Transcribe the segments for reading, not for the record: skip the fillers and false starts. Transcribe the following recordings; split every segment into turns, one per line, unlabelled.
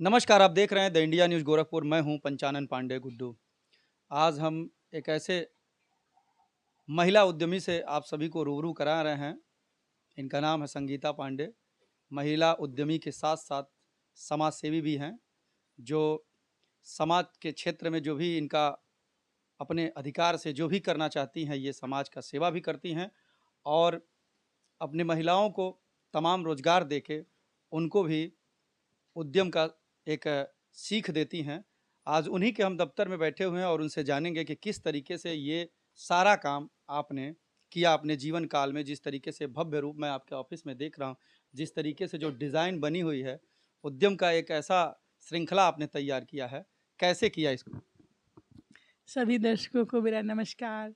नमस्कार, आप देख रहे हैं द इंडिया न्यूज़ गोरखपुर। मैं हूं पंचानन पांडे गुड्डू। आज हम एक ऐसे महिला उद्यमी से आप सभी को रूबरू करा रहे हैं। इनका नाम है संगीता पांडे। महिला उद्यमी के साथ-साथ समाज सेवी भी हैं, जो समाज के क्षेत्र में जो भी इनका अपने अधिकार से जो भी करना चाहती हैं, ये समाज का सेवा भी करती हैं और अपनी महिलाओं को तमाम रोज़गार देके उनको भी उद्यम का एक सीख देती हैं। आज उन्हीं के हम दफ्तर में बैठे हुए हैं और उनसे जानेंगे कि किस तरीके से ये सारा काम आपने किया अपने जीवन काल में। जिस तरीके से भव्य रूप में आपके ऑफिस में देख रहा हूँ, जिस तरीके से जो डिज़ाइन बनी हुई है, उद्यम का एक ऐसा श्रृंखला आपने तैयार किया है, कैसे किया इसको?
सभी दर्शकों को मेरा नमस्कार।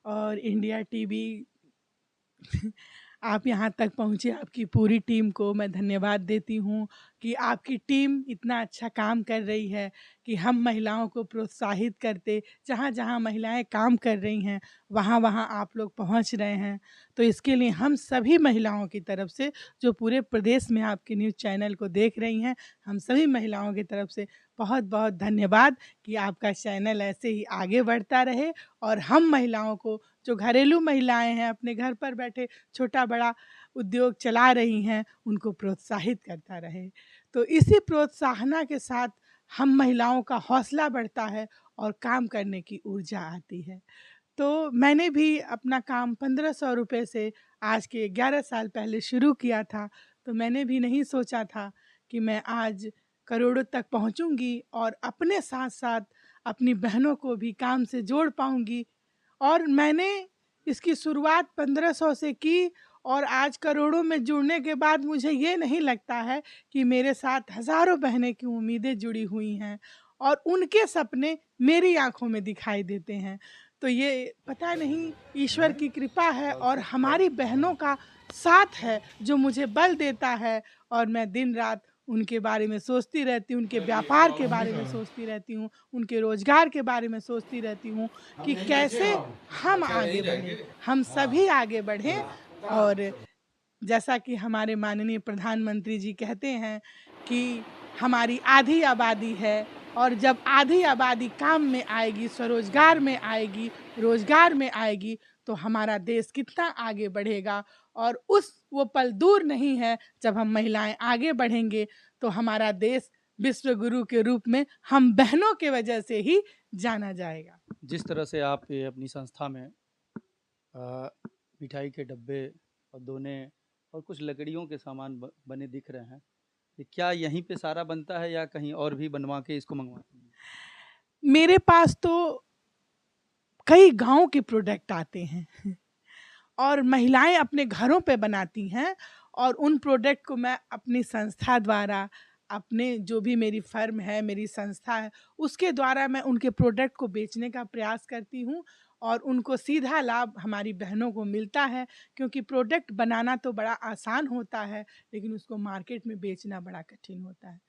और इंडिया टीवी आप यहाँ तक पहुँचे, आपकी पूरी टीम को मैं धन्यवाद देती हूँ कि आपकी टीम इतना अच्छा काम कर रही है कि हम महिलाओं को प्रोत्साहित करते, जहाँ-जहाँ महिलाएं काम कर रही हैं, वहाँ-वहाँ आप लोग पहुँच रहे हैं। तो इसके लिए हम सभी महिलाओं की तरफ से, जो पूरे प्रदेश में आपके न्यूज़ चैनल को देख रही हैं, हम सभी महिलाओं की तरफ से बहुत-बहुत धन्यवाद कि आपका चैनल ऐसे ही आगे बढ़ता रहे और हम महिलाओं को, जो घरेलू महिलाएं हैं, अपने घर पर बैठे छोटा-बड़ा उद्योग चला रही हैं, उनको प्रोत्साहित करता रहे। तो इसी प्रोत्साहना के साथ हम महिलाओं का हौसला बढ़ता है और काम करने की ऊर्जा आती है। तो मैंने भी अपना काम 1500 रुपए से आज के 11 साल पहले शुरू किया था। तो मैंने भी नहीं सोचा था कि मैं आज करोड़ों तक पहुँचूँगी और अपने साथ-साथ अपनी बहनों को भी काम से जोड़ पाऊँगी। और मैंने इसकी शुरुआत 1500 से की और आज करोड़ों में जुड़ने के बाद मुझे ये नहीं लगता है कि मेरे साथ हज़ारों बहनें की उम्मीदें जुड़ी हुई हैं और उनके सपने मेरी आँखों में दिखाई देते हैं। तो ये पता नहीं ईश्वर की कृपा है और हमारी बहनों का साथ है जो मुझे बल देता है और मैं दिन-रात उनके बारे में सोचती रहती हूँ, उनके व्यापार के बारे में सोचती रहती हूँ, उनके रोज़गार के बारे में सोचती रहती हूँ कि कैसे हम आगे बढ़ें, हम सभी आगे बढ़ें। और जैसा कि हमारे माननीय प्रधानमंत्री जी कहते हैं कि हमारी आधी आबादी है और जब आधी आबादी काम में आएगी, स्वरोज़गार में आएगी, रोज़गार में आएगी, तो हमारा देश कितना आगे बढ़ेगा। और वो पल दूर नहीं है जब हम महिलाएँ आगे बढ़ेंगे, तो हमारा देश विश्व गुरु के रूप में हम बहनों के वजह से ही जाना जाएगा।
जिस तरह से आप ये अपनी संस्था में मिठाई के डब्बे और दोने और कुछ लकड़ियों के सामान बने दिख रहे हैं, ये क्या यहीं पे सारा बनता है या कहीं और भी बनवा के इसको मंगवाती हैं?
मेरे पास तो कई गाँव के प्रोडक्ट आते हैं और महिलाएँ अपने घरों पे बनाती हैं और उन प्रोडक्ट को मैं अपनी संस्था द्वारा, अपने जो भी मेरी फ़र्म है, मेरी संस्था है, उसके द्वारा मैं उनके प्रोडक्ट को बेचने का प्रयास करती हूँ और उनको सीधा लाभ हमारी बहनों को मिलता है। क्योंकि प्रोडक्ट बनाना तो बड़ा आसान होता है, लेकिन उसको मार्केट में बेचना बड़ा कठिन होता है।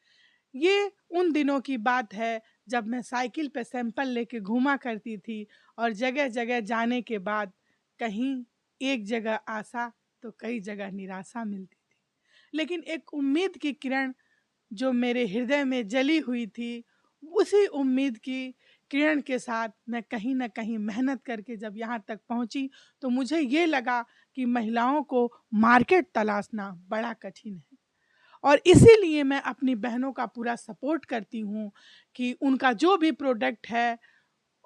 ये उन दिनों की बात है जब मैं साइकिल पे सैंपल लेके घूमा करती थी और जगह-जगह जाने के बाद कहीं एक जगह आशा तो कई जगह निराशा मिलती थी। लेकिन एक उम्मीद की किरण जो मेरे हृदय में जली हुई थी, उसी उम्मीद की किरण के साथ मैं कहीं न कहीं मेहनत करके जब यहाँ तक पहुँची, तो मुझे ये लगा कि महिलाओं को मार्केट तलाशना बड़ा कठिन है। और इसीलिए मैं अपनी बहनों का पूरा सपोर्ट करती हूँ कि उनका जो भी प्रोडक्ट है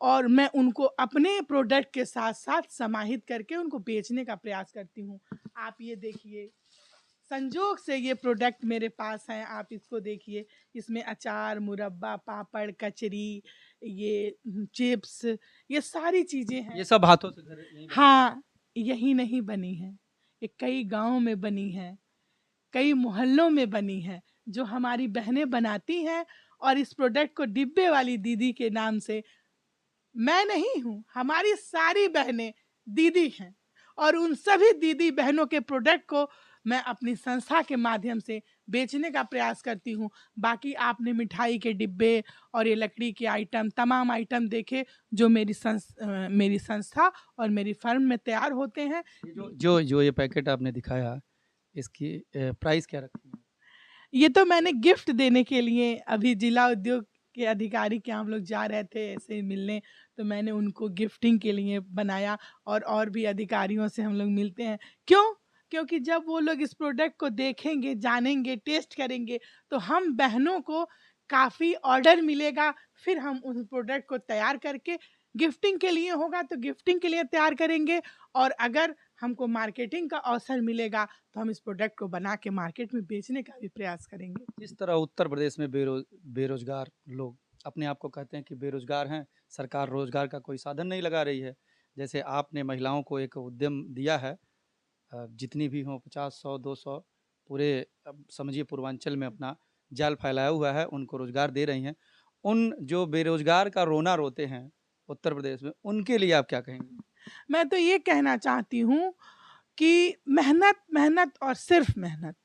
और मैं उनको अपने प्रोडक्ट के साथ-साथ समाहित करके उनको बेचने का प्रयास करती हूँ। आप ये देखिए, संजोग से ये प्रोडक्ट मेरे पास हैं, आप इसको देखिए। इसमें अचार, मुरब्बा, पापड़, कचरी, ये चिप्स, ये सारी चीज़ें
ये
हैं।
सब हाथों से घर यहीं बनी है?
हाँ, यही नहीं बनी हैं, ये कई गाँव में बनी हैं। कई मोहल्लों में बनी है, जो हमारी बहनें बनाती हैं और इस प्रोडक्ट को डिब्बे वाली दीदी के नाम से, मैं नहीं हूँ, हमारी सारी बहनें दीदी हैं और उन सभी दीदी बहनों के प्रोडक्ट को मैं अपनी संस्था के माध्यम से बेचने का प्रयास करती हूँ। बाकी आपने मिठाई के डिब्बे और ये लकड़ी के आइटम, तमाम आइटम देखे जो मेरी संस्था और मेरी फर्म में तैयार होते हैं।
ये जो जो जो ये पैकेट आपने दिखाया, इसकी प्राइस क्या रखी है?
ये तो मैंने गिफ्ट देने के लिए अभी जिला उद्योग के अधिकारी के हम लोग जा रहे थे ऐसे ही मिलने, तो मैंने उनको गिफ्टिंग के लिए बनाया और भी अधिकारियों से हम लोग मिलते हैं। क्यों? क्योंकि जब वो लोग इस प्रोडक्ट को देखेंगे, जानेंगे, टेस्ट करेंगे, तो हम बहनों को काफ़ी ऑर्डर मिलेगा, फिर हम उस प्रोडक्ट को तैयार करके गिफ्टिंग के लिए होगा तो गिफ्टिंग के लिए तैयार करेंगे, और अगर हमको मार्केटिंग का अवसर मिलेगा तो हम इस प्रोडक्ट को बना के मार्केट में बेचने का भी प्रयास करेंगे।
जिस तरह उत्तर प्रदेश में बेरोजगार लोग अपने आप को कहते हैं कि बेरोजगार हैं, सरकार रोजगार का कोई साधन नहीं लगा रही है। जैसे आपने महिलाओं को एक उद्यम दिया है, जितनी भी हों 50, 100, 200 पूरे समझिए पूर्वांचल में अपना जाल फैलाया हुआ है, उनको रोजगार दे रही हैं। उन जो बेरोजगार का रोना रोते हैं उत्तर प्रदेश में, उनके लिए आप क्या कहेंगे?
मैं तो ये कहना चाहती हूँ कि मेहनत, मेहनत और सिर्फ मेहनत।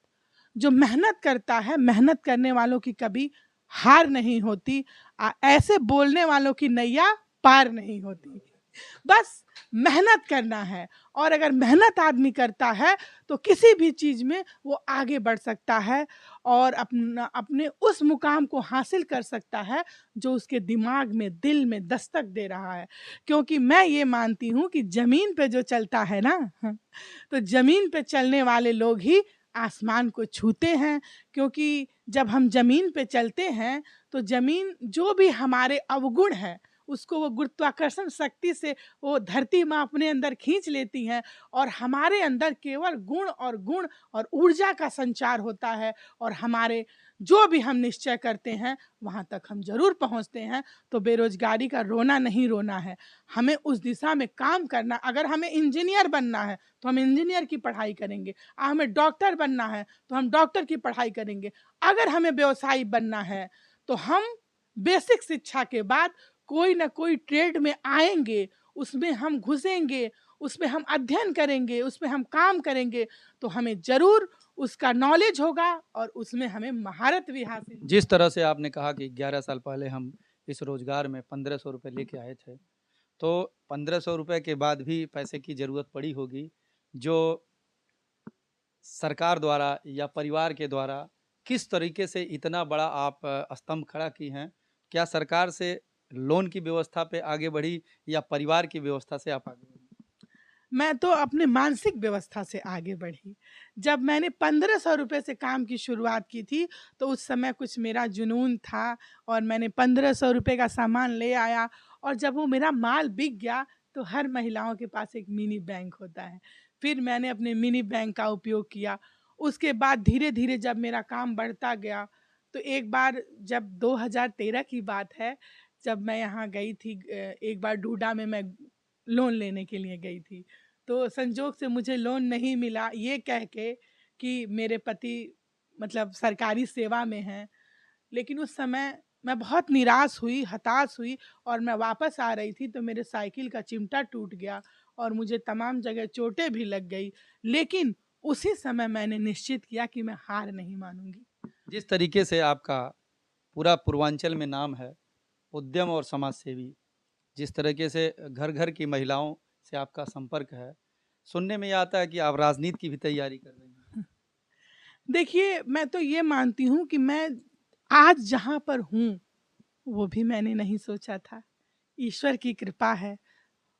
जो मेहनत करता है, मेहनत करने वालों की कभी हार नहीं होती। ऐसे बोलने वालों की नैया पार नहीं होती। बस मेहनत करना है, और अगर मेहनत आदमी करता है तो किसी भी चीज़ में वो आगे बढ़ सकता है और अपने उस मुकाम को हासिल कर सकता है जो उसके दिमाग में, दिल में दस्तक दे रहा है। क्योंकि मैं ये मानती हूँ कि ज़मीन पे जो चलता है ना, तो ज़मीन पे चलने वाले लोग ही आसमान को छूते हैं। क्योंकि जब हम ज़मीन पे चलते हैं तो ज़मीन जो भी हमारे अवगुण है उसको वो गुरुत्वाकर्षण शक्ति से वो धरती माँ अपने अंदर खींच लेती हैं, और हमारे अंदर केवल गुण और ऊर्जा का संचार होता है, और हमारे जो भी हम निश्चय करते हैं वहाँ तक हम ज़रूर पहुँचते हैं। तो बेरोजगारी का रोना नहीं रोना है, हमें उस दिशा में काम करना। अगर हमें इंजीनियर बनना है तो हम इंजीनियर की पढ़ाई करेंगे, हमें डॉक्टर बनना है तो हम डॉक्टर की पढ़ाई करेंगे, अगर हमें व्यवसायी बनना है तो हम बेसिक शिक्षा के बाद कोई ना कोई ट्रेड में आएँगे, उसमें हम घुसेंगे, उसमें हम अध्ययन करेंगे, उसमें हम काम करेंगे, तो हमें ज़रूर उसका नॉलेज होगा और उसमें हमें महारत भी हासिल।
जिस तरह से आपने कहा कि 11 साल पहले हम इस रोजगार में 1500 रुपये लेके आए थे, तो 1500 रुपये के बाद भी पैसे की ज़रूरत पड़ी होगी, जो सरकार द्वारा या परिवार के द्वारा किस तरीके से इतना बड़ा आप स्तंभ खड़ा की हैं? क्या सरकार से लोन की व्यवस्था पे आगे बढ़ी या परिवार की व्यवस्था से आप आगे बढ़ी?
मैं तो अपने मानसिक व्यवस्था से आगे बढ़ी। जब मैंने 1500 रुपए से काम की शुरुआत की थी, तो उस समय कुछ मेरा जुनून था और मैंने 1500 रुपए का सामान ले आया, और जब वो मेरा माल बिक गया, तो हर महिलाओं के पास एक मिनी बैंक होता है। फिर मैंने अपने मिनी बैंक का उपयोग किया। उसके बाद धीरे-धीरे जब मेरा काम बढ़ता गया, तो एक बार जब 2013 की बात है, जब मैं यहाँ गई थी, एक बार डूडा में मैं लोन लेने के लिए गई थी। तो संजोग से मुझे लोन नहीं मिला, ये कह के कि मेरे पति मतलब सरकारी सेवा में हैं। लेकिन उस समय मैं बहुत निराश हुई, हताश हुई, और मैं वापस आ रही थी तो मेरे साइकिल का चिमटा टूट गया और मुझे तमाम जगह चोटें भी लग गई। लेकिन उसी समय मैंने निश्चित किया कि मैं हार नहीं मानूँगी।
जिस तरीके से आपका पूरा पूर्वांचल में नाम है, उद्यम और समाज सेवी, जिस तरीके से घर-घर की महिलाओं से आपका संपर्क है, सुनने में ये आता है कि आप राजनीति की भी तैयारी कर रही हैं।
देखिए, मैं तो ये मानती हूँ कि मैं आज जहाँ पर हूँ, वो भी मैंने नहीं सोचा था। ईश्वर की कृपा है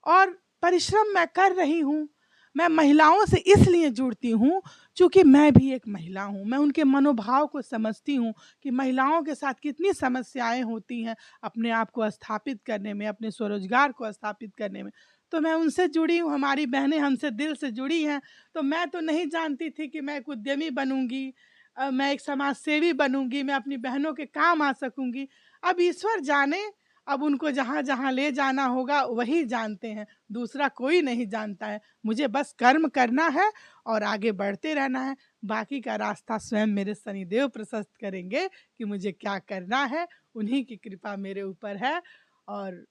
और परिश्रम मैं कर रही हूँ। मैं महिलाओं से इसलिए जुड़ती हूँ, चूँकि मैं भी एक महिला हूँ। मैं उनके मनोभाव को समझती हूँ कि महिलाओं के साथ कितनी समस्याएँ होती हैं अपने आप को स्थापित करने में, अपने स्वरोज़गार को स्थापित करने में। तो मैं उनसे जुड़ी हूँ, हमारी बहनें हमसे दिल से जुड़ी हैं। तो मैं तो नहीं जानती थी कि मैं एक उद्यमी बनूँगी, मैं एक समाज सेवी बनूँगी, मैं अपनी बहनों के काम आ सकूँगी। अब ईश्वर जाने, अब उनको जहाँ-जहाँ ले जाना होगा वही जानते हैं, दूसरा कोई नहीं जानता है। मुझे बस कर्म करना है और आगे बढ़ते रहना है, बाकी का रास्ता स्वयं मेरे शनिदेव प्रशस्त करेंगे कि मुझे क्या करना है, उन्हीं की कृपा मेरे ऊपर है, और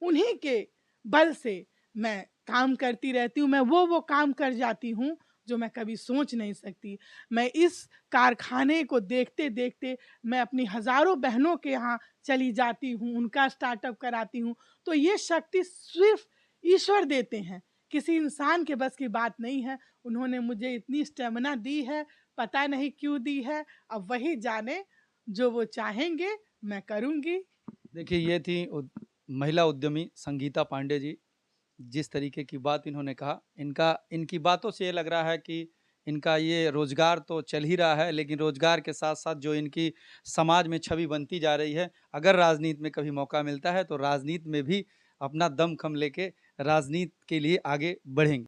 उन्हीं के बल से मैं काम करती रहती हूँ। मैं वो काम कर जाती हूँ जो मैं कभी सोच नहीं सकती। मैं इस कारखाने को देखते-देखते मैं अपनी हज़ारों बहनों के यहाँ चली जाती हूँ, उनका स्टार्टअप कराती हूँ। तो ये शक्ति सिर्फ़ ईश्वर देते हैं, किसी इंसान के बस की बात नहीं है। उन्होंने मुझे इतनी स्टैमिना दी है, पता नहीं क्यों दी है, अब वही जाने, जो वो चाहेंगे मैं करूँगी।
देखिए, ये थी महिला उद्यमी संगीता पांडे जी। जिस तरीके की बात इन्होंने कहा, इनकी बातों से ये लग रहा है कि इनका ये रोज़गार तो चल ही रहा है, लेकिन रोज़गार के साथ-साथ जो इनकी समाज में छवि बनती जा रही है, अगर राजनीति में कभी मौका मिलता है, तो राजनीति में भी अपना दमख़म लेके राजनीति के लिए आगे बढ़ेंगी।